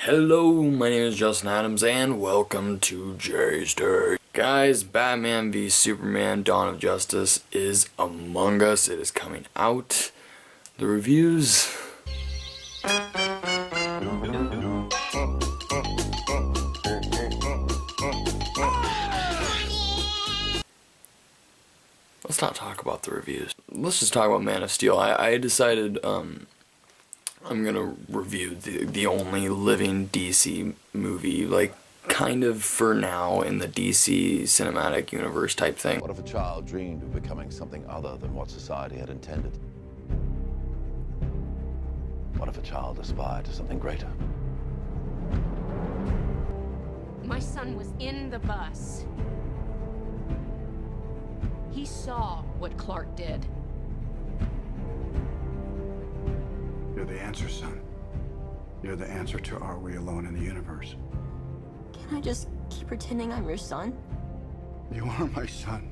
Hello, my name is Justin Adams, and welcome to Jay's Day. Guys, Batman v Superman Dawn of Justice is among us. It is coming out. The reviews... Let's not talk about the reviews. Let's just talk about Man of Steel. I decided, I'm gonna review the only living DC movie, like, kind of for now in the DC cinematic universe type thing. What if a child dreamed of becoming something other than what society had intended? What if a child aspired to something greater? My son was in the bus. He saw what Clark did. You're the answer, son. You're the answer to are we alone in the universe? Can I just keep pretending I'm your son? You are my son.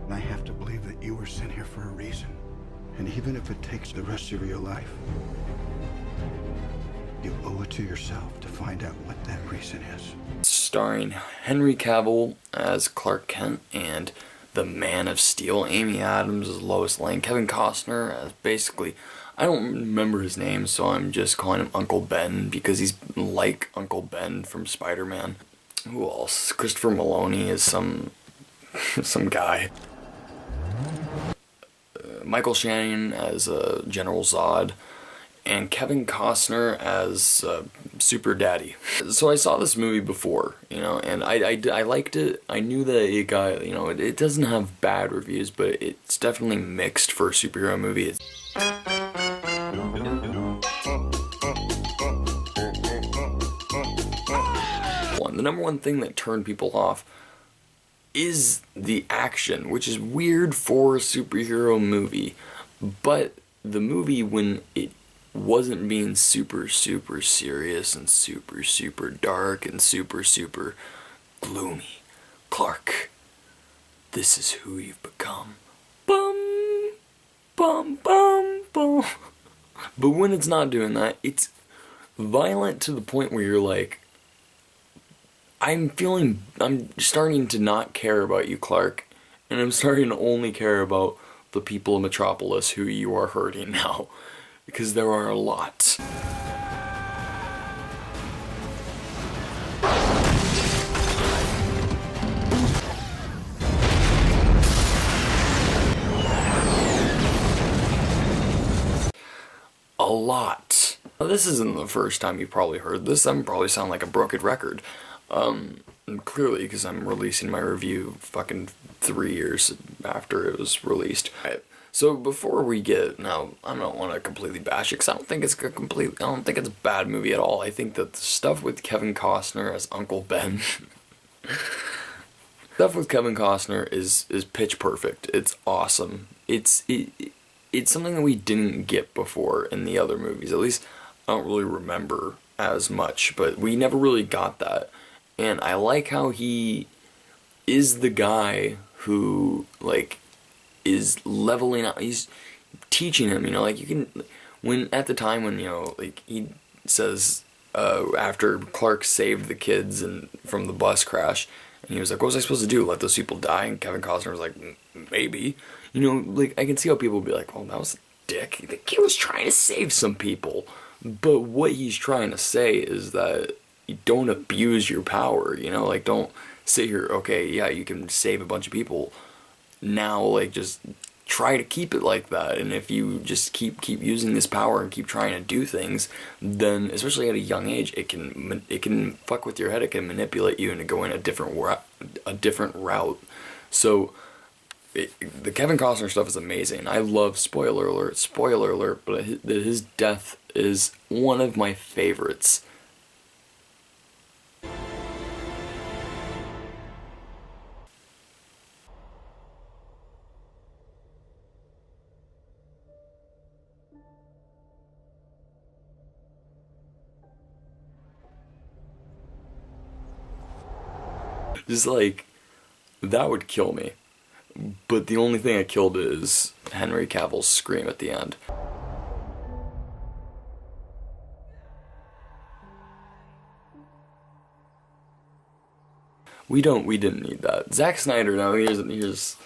And I have to believe that you were sent here for a reason. And even if it takes the rest of your life, you owe it to yourself to find out what that reason is. Starring Henry Cavill as Clark Kent and the Man of Steel, Amy Adams as Lois Lane, Kevin Costner as basically, I don't remember his name, so I'm just calling him Uncle Ben because he's like Uncle Ben from Spider-Man. Who else? Christopher Maloney is some guy. Michael Shannon as General Zod, and Kevin Costner as Super Daddy. So I saw this movie before, you know, and I liked it. I knew that it got, you know, it doesn't have bad reviews, but it's definitely mixed for a superhero movie. The number one thing that turned people off is the action, which is weird for a superhero movie, but the movie, when it wasn't being super serious and super dark and super gloomy. Clark, this is who you've become. Bum, bum, bum, bum. But when it's not doing that, it's violent to the point where you're like, I'm starting to not care about you, Clark, and I'm starting to only care about the people of Metropolis who you are hurting now. Because there are a lot. A lot. Now, this isn't the first time you've probably heard this. I'm probably sound like a broken record. Clearly, because I'm releasing my review fucking 3 years after it was released. So before we get, now I don't want to completely bash it because I don't think it's a bad movie at all. I think that the stuff with Kevin Costner as Uncle Ben, stuff with Kevin Costner is pitch perfect. It's awesome. It's something that we didn't get before in the other movies. At least I don't really remember as much, but we never really got that. And I like how he is the guy who, like, is leveling out. He's teaching him, you know, like, you can, when at the time when, you know, like, he says after Clark saved the kids and from the bus crash, and he was like, what was I supposed to do, let those people die? And Kevin Costner was like, maybe, you know, like, I can see how people would be like, oh, that was a dick. The kid was trying to save some people, but what he's trying to say is that you don't abuse your power, you know, like, don't sit here, okay, yeah, you can save a bunch of people. Now, like, just try to keep it like that, and if you just keep using this power and keep trying to do things, then, especially at a young age, it can fuck with your head, it can manipulate you into going a different route. So, the Kevin Costner stuff is amazing. I love, spoiler alert, but his death is one of my favorites. Just like, that would kill me. But the only thing that killed it is Henry Cavill's scream at the end. We didn't need that. Zack Snyder, now here's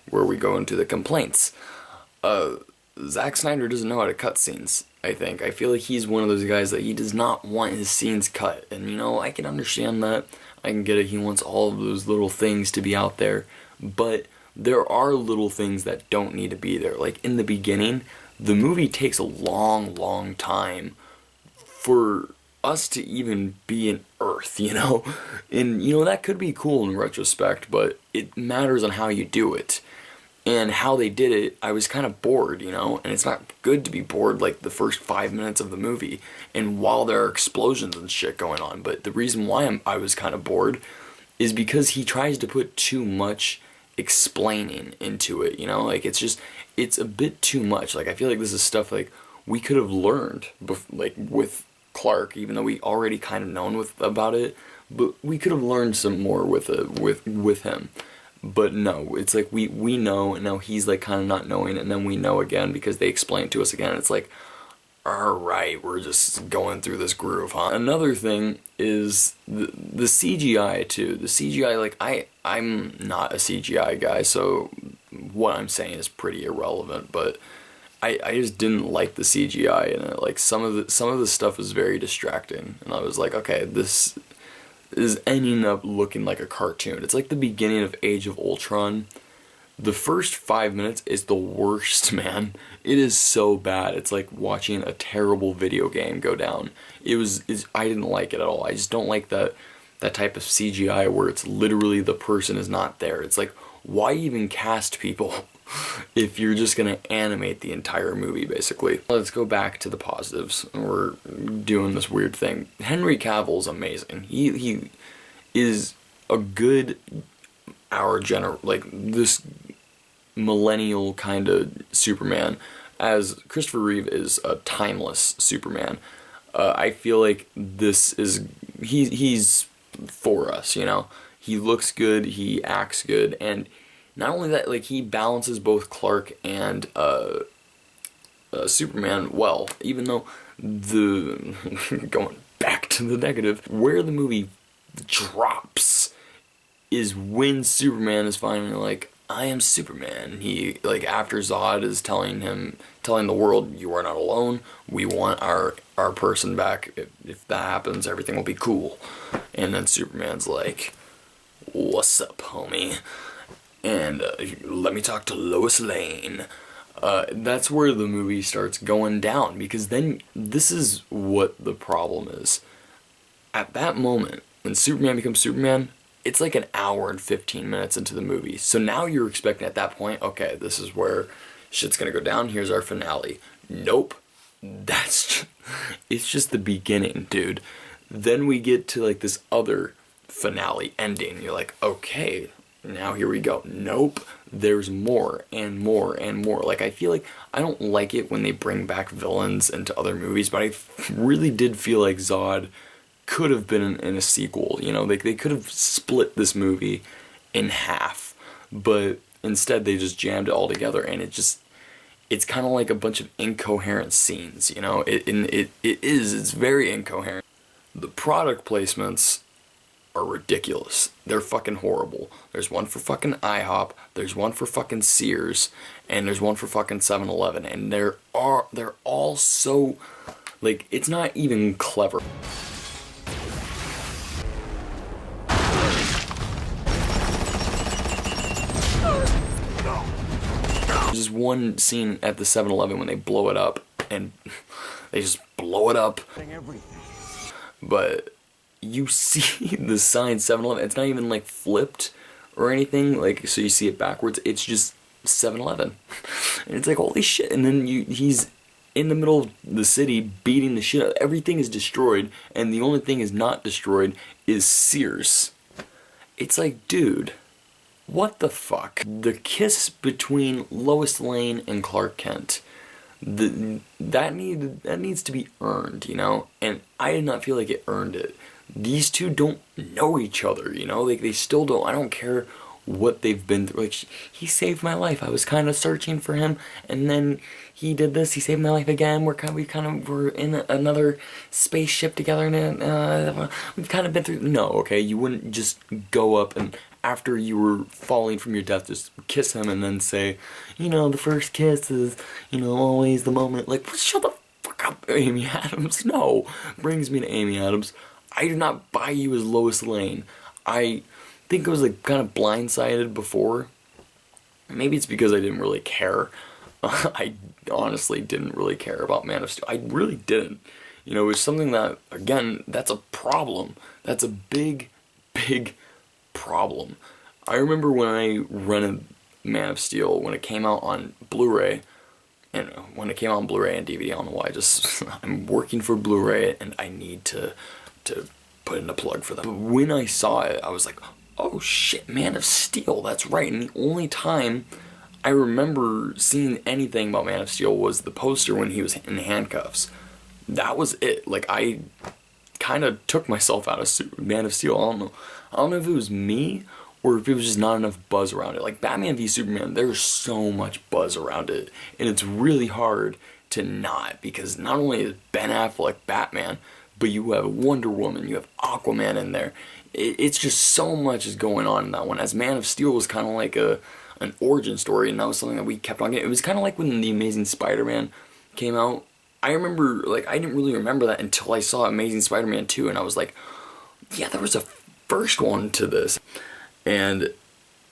where we go into the complaints. Zack Snyder doesn't know how to cut scenes, I think. I feel like he's one of those guys that he does not want his scenes cut. And, you know, I can understand that. I can get it. He wants all of those little things to be out there. But there are little things that don't need to be there. Like, in the beginning, the movie takes a long, long time for us to even be in Earth, you know? And, you know, that could be cool in retrospect, but it matters on how you do it. And how they did it, I was kind of bored, you know? And it's not good to be bored like the first 5 minutes of the movie, and while there are explosions and shit going on. But the reason why I was kind of bored is because he tries to put too much explaining into it, you know? Like, it's a bit too much. Like, I feel like this is stuff, like, we could have learned, like, with Clark, even though we already kind of known about it, but we could have learned some more with him. But no, it's like we know, and now he's like kind of not knowing, and then we know again because they explain to us again. It's like, alright, we're just going through this groove, huh? Another thing is the CGI too. The CGI, like, I'm not a CGI guy, so what I'm saying is pretty irrelevant, but I just didn't like the CGI in it. Like, some of the stuff was very distracting, and I was like, okay, this is ending up looking like a cartoon. It's like the beginning of Age of Ultron. The first 5 minutes is the worst, man. It is so bad. It's like watching a terrible video game go down. I didn't like it at all. I just don't like that type of CGI where it's literally the person is not there. It's like, why even cast people if you're just gonna animate the entire movie, basically? Let's go back to the positives. We're doing this weird thing. Henry Cavill's amazing. He is a good like this millennial kind of Superman, as Christopher Reeve is a timeless Superman. I feel like this is he's for us, you know. He looks good, he acts good, and not only that, like, he balances both Clark and Superman well, even though going back to the negative, where the movie drops is when Superman is finally like, I am Superman. He, like, after Zod is telling the world, you are not alone, we want our person back, if that happens, everything will be cool. And then Superman's like, what's up, homie? And let me talk to Lois Lane. That's where the movie starts going down, because then this is what the problem is. At that moment, when Superman becomes Superman, it's like an hour and 15 minutes into the movie. So now you're expecting at that point, okay, this is where shit's gonna go down, here's our finale. Nope. It's just the beginning, dude. Then we get to like this other finale ending. You're like, okay, now here we go. Nope. There's more and more and more. Like, I feel like I don't like it when they bring back villains into other movies, but I really did feel like Zod could have been in a sequel. You know, they could have split this movie in half, but instead they just jammed it all together, and it's kind of like a bunch of incoherent scenes, you know. It's very incoherent. The product placements are ridiculous. They're fucking horrible. There's one for fucking IHOP, there's one for fucking Sears, and there's one for fucking 7-Eleven, and they're all so, like, it's not even clever. There's one scene at the 7-Eleven when they blow it up, and they just blow it up. But you see the sign 7-Eleven, it's not even like flipped or anything, like, so you see it backwards, it's just 7-Eleven. And it's like, holy shit, and then he's in the middle of the city beating the shit out. Everything is destroyed, and the only thing is not destroyed is Sears. It's like, dude, what the fuck? The kiss between Lois Lane and Clark Kent, that needs to be earned, you know? And I did not feel like it earned it. These two don't know each other, you know? Like, they still don't. I don't care what they've been through. Like, he saved my life. I was kind of searching for him, and then he did this. He saved my life again. We kind of were in another spaceship together, and we've kind of been through. No, okay, you wouldn't just go up and after you were falling from your death, just kiss him and then say, you know, the first kiss is, you know, always the moment. Like, shut the fuck up, Amy Adams. No, brings me to Amy Adams. I do not buy you as Lois Lane. I think I was like kind of blindsided before. Maybe it's because I didn't really care. I honestly didn't really care about Man of Steel. I really didn't. You know, it was something that, again, that's a problem. That's a big, big problem. I remember when I rented Man of Steel, when it came out on Blu-ray, and when it came out on Blu-ray and DVD, I don't know why, I'm working for Blu-ray and I need to put in a plug for them. But when I saw it, I was like, oh shit, Man of Steel, that's right. And the only time I remember seeing anything about Man of Steel was the poster when he was in handcuffs. That was it. Like, I kind of took myself out of Man of Steel. I don't know if it was me or if it was just not enough buzz around it. Like, Batman v Superman, there's so much buzz around it, and it's really hard to not, because not only is Ben Affleck Batman, but you have Wonder Woman, you have Aquaman in there. It's just so much is going on in that one. As Man of Steel was kind of like an origin story, and that was something that we kept on getting. It was kind of like when The Amazing Spider-Man came out. I remember, like, I didn't really remember that until I saw Amazing Spider-Man 2, and I was like, yeah, there was a first one to this. And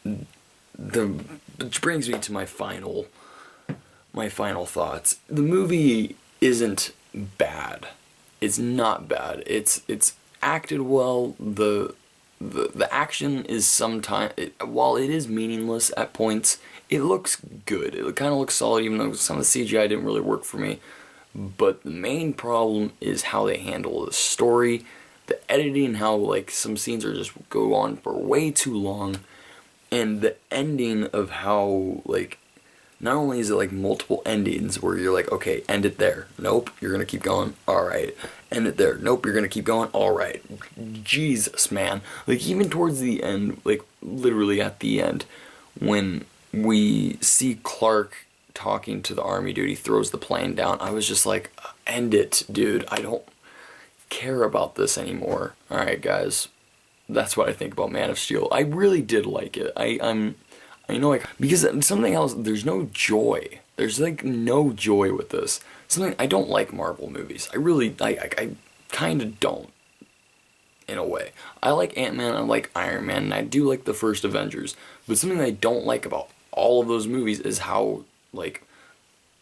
which brings me to my final thoughts. The movie isn't bad. It's not bad. It's acted well. The action is sometimes, while it is meaningless at points, it looks good. It kind of looks solid, even though some of the CGI didn't really work for me. But the main problem is how they handle the story, the editing, how like some scenes are just go on for way too long, and the ending of how, like, not only is it like multiple endings where you're like, okay, end it there. Nope, you're gonna keep going. Alright. End it there. Nope, you're gonna keep going. Alright. Jesus, man. Like, even towards the end, like, literally at the end, when we see Clark talking to the army dude, he throws the plane down. I was just like, end it, dude. I don't care about this anymore. Alright, guys. That's what I think about Man of Steel. I really did like it. I know, like, because something else, there's no joy. There's, like, no joy with this. Something, I don't like Marvel movies. I kind of don't, in a way. I like Ant-Man, I like Iron Man, and I do like the first Avengers. But something I don't like about all of those movies is how, like,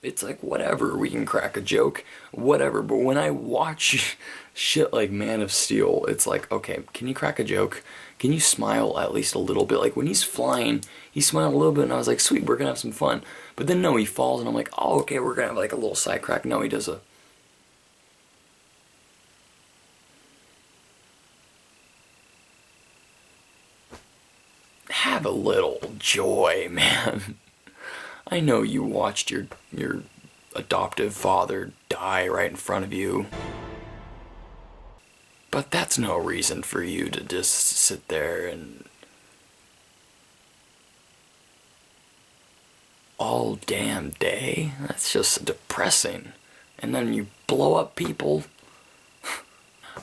it's like, whatever, we can crack a joke, whatever. But when I watch shit like Man of Steel, it's like, okay, can you crack a joke? Can you smile at least a little bit? Like, when he's flying, he smiled a little bit, and I was like, sweet, we're gonna have some fun. But then, no, he falls, and I'm like, oh, okay, we're gonna have, like, a little side crack. No, he does a... Have a little joy, man. I know you watched your adoptive father die right in front of you. But that's no reason for you to just sit there and... all damn day? That's just depressing. And then you blow up people.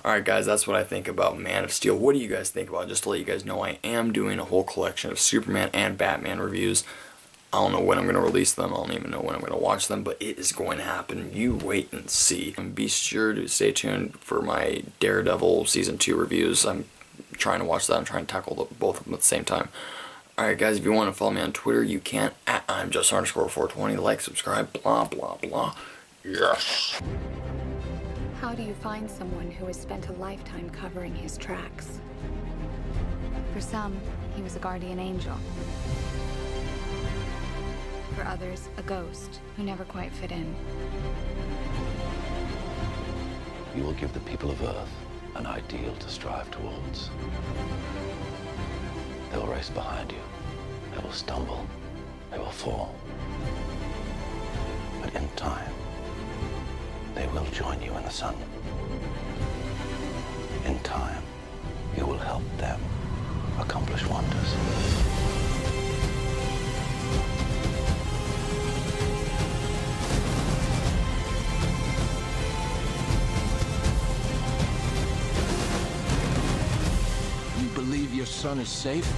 Alright guys, that's what I think about Man of Steel. What do you guys think about it? Just to let you guys know, I am doing a whole collection of Superman and Batman reviews. I don't know when I'm going to release them. I don't even know when I'm going to watch them, but it is going to happen. You wait and see. And be sure to stay tuned for my Daredevil Season 2 reviews. I'm trying to watch that. I'm trying to tackle both of them at the same time. Alright guys, if you want to follow me on Twitter, you can at I'mJust_420. Like, subscribe, blah, blah, blah. Yes! How do you find someone who has spent a lifetime covering his tracks? For some, he was a guardian angel. For others, a ghost who never quite fit in. You will give the people of Earth an ideal to strive towards. They will race behind you. They will stumble. They will fall. But in time, they will join you in the sun. In time, you will help them accomplish wonders. son is safe?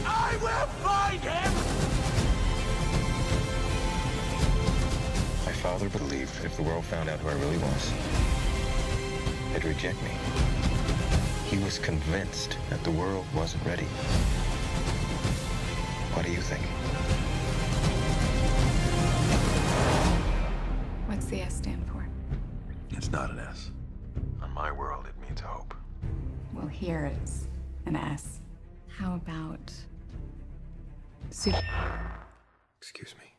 I will find him! My father believed if the world found out who I really was, they'd reject me. He was convinced that the world wasn't ready. What do you think? What's the S stand for? It's not an S. On my world, it means hope. Well, here it's an S. How about... Excuse me.